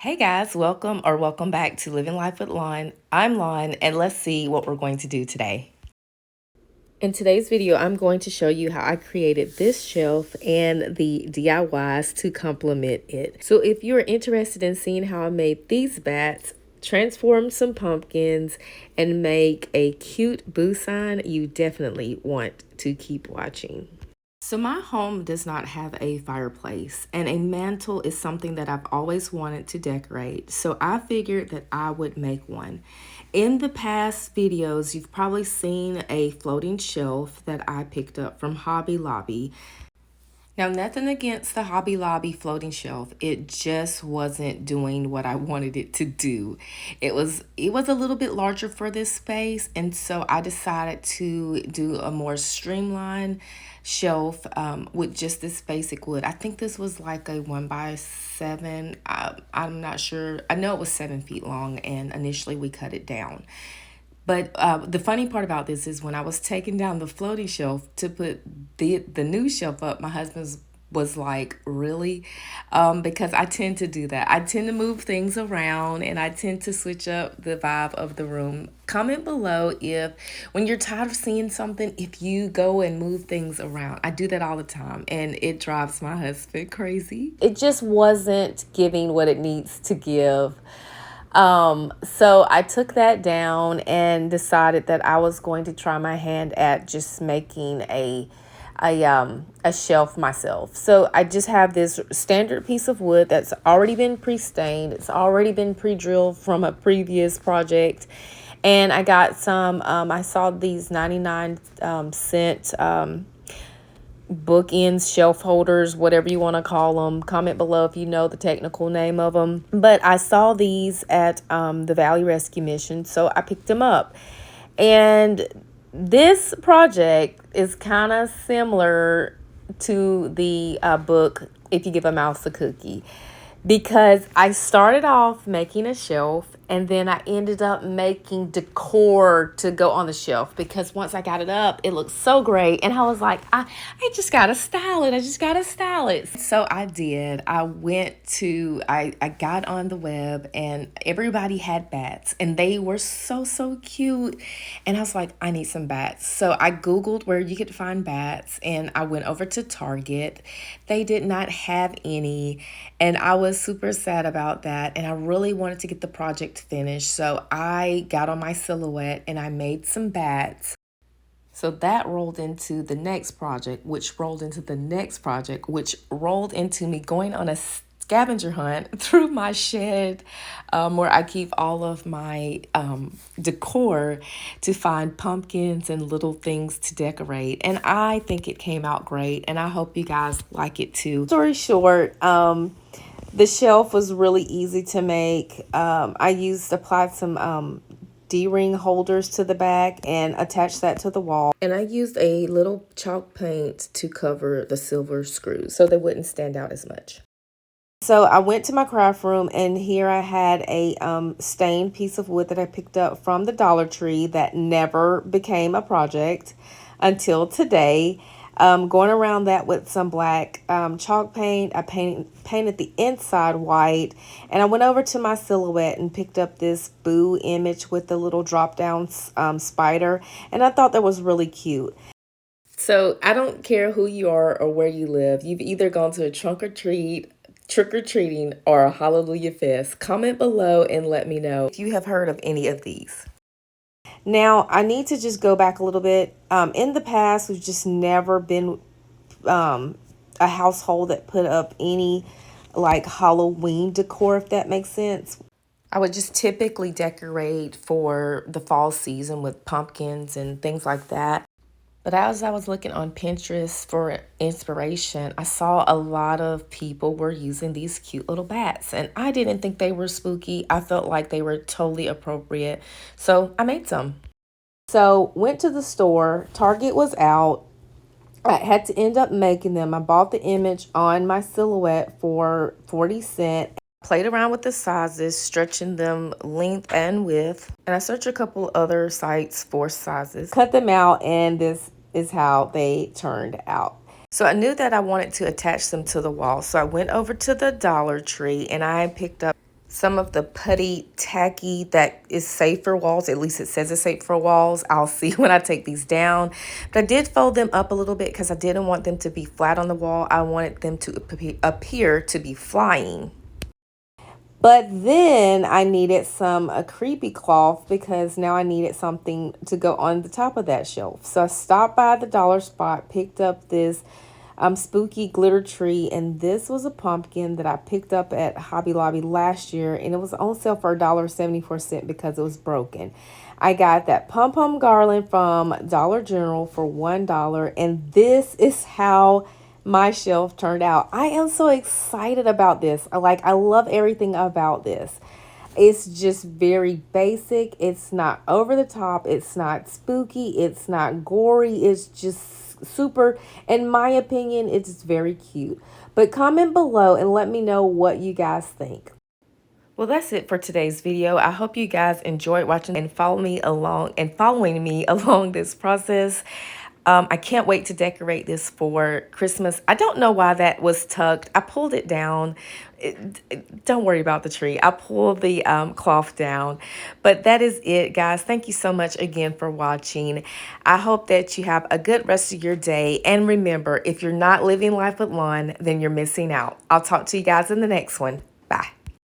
Hey guys, welcome back to Living Life with Lon. I'm Lon, and let's see what we're going to do today. In today's video, I'm going to show you how I created this shelf and the DIYs to complement it. So if you're interested in seeing how I made these bats, transform some pumpkins, and make a cute boo sign, you definitely want to keep watching. So my home does not have a fireplace, and a mantle is something that I've always wanted to decorate. So I figured that I would make one. In the past videos, you've probably seen a floating shelf that I picked up from Hobby Lobby. Now, nothing against the Hobby Lobby floating shelf. It just wasn't doing what I wanted it to do. It was a little bit larger for this space, and so I decided to do a more streamlined shelf with just this basic wood. I think this was like a 1x7. I'm not sure. I know it was 7 feet long, and initially we cut it down. But the funny part about this is when I was taking down the floating shelf to put the new shelf up, my husband was like, really? Because I tend to do that. I tend to move things around and I tend to switch up the vibe of the room. Comment below if, when you're tired of seeing something, if you go and move things around. I do that all the time and it drives my husband crazy. It just wasn't giving what it needs to give. So I took that down and decided that I was going to try my hand at just making a shelf myself. So I just have this standard piece of wood that's already been pre-stained. It's already been pre-drilled from a previous project. And I got some, I saw these 99 cent bookends, shelf holders, whatever you want to call them. Comment below if you know the technical name of them. But I saw these at the Valley Rescue Mission, so I picked them up. And this project is kind of similar to the book If You Give a Mouse a Cookie, because I started off making a shelf and then I ended up making decor to go on the shelf because once I got it up, it looked so great. And I was like, I just got to style it. I just got to style it. So I did. I got on the web and everybody had bats and they were so cute. And I was like, I need some bats. So I Googled where you could find bats and I went over to Target. They did not have any. And I was super sad about that. And I really wanted to get the project finished. So I got on my silhouette and I made some bats. So that rolled into the next project, which rolled into the next project, which rolled into me going on a scavenger hunt through my shed where I keep all of my decor to find pumpkins and little things to decorate. And I think it came out great and I hope you guys like it too. Story short, the shelf was really easy to make. I applied some D-ring holders to the back and attached that to the wall. And I used a little chalk paint to cover the silver screws so they wouldn't stand out as much. So I went to my craft room and here I had a stained piece of wood that I picked up from the Dollar Tree that never became a project until today. Going around that with some black chalk paint. I painted the inside white. And I went over to my silhouette and picked up this boo image with the little drop down spider. And I thought that was really cute. So I don't care who you are or where you live. You've either gone to a trick-or-treating or a Hallelujah Fest. Comment below and let me know if you have heard of any of these. Now, I need to just go back a little bit. In the past, we've just never been a household that put up any like Halloween decor, if that makes sense. I would just typically decorate for the fall season with pumpkins and things like that. But as I was looking on Pinterest for inspiration, I saw a lot of people were using these cute little bats. And I didn't think they were spooky. I felt like they were totally appropriate. So I made some. So went to the store. Target was out. I had to end up making them. I bought the image on my silhouette for 40 cents. Played around with the sizes, stretching them length and width. And I searched a couple other sites for sizes. Cut them out, and this is how they turned out. So I knew that I wanted to attach them to the wall. So I went over to the Dollar Tree and I picked up some of the putty tacky that is safe for walls. At least it says it's safe for walls. I'll see when I take these down. But I did fold them up a little bit because I didn't want them to be flat on the wall. I wanted them to appear to be flying. But then I needed some a creepy cloth because now I needed something to go on the top of that shelf. So I stopped by the dollar spot, picked up this spooky glitter tree, and this was a pumpkin that I picked up at Hobby Lobby last year, and it was on sale for $1.74 because it was broken. I got that pom-pom garland from Dollar General for $1, and this is how my shelf turned out. I am so excited about this. I love everything about this. It's just very basic. It's not over the top. It's not spooky. It's not gory. It's just super, in my opinion, it's very cute. But comment below and let me know what you guys think. Well, that's it for today's video. I hope you guys enjoyed watching and following me along this process. I can't wait to decorate this for Christmas. I don't know why that was tucked. I pulled it down. Don't worry about the tree. I pulled the cloth down. But that is it, guys. Thank you so much again for watching. I hope that you have a good rest of your day. And remember, if you're not living life with Lon, then you're missing out. I'll talk to you guys in the next one.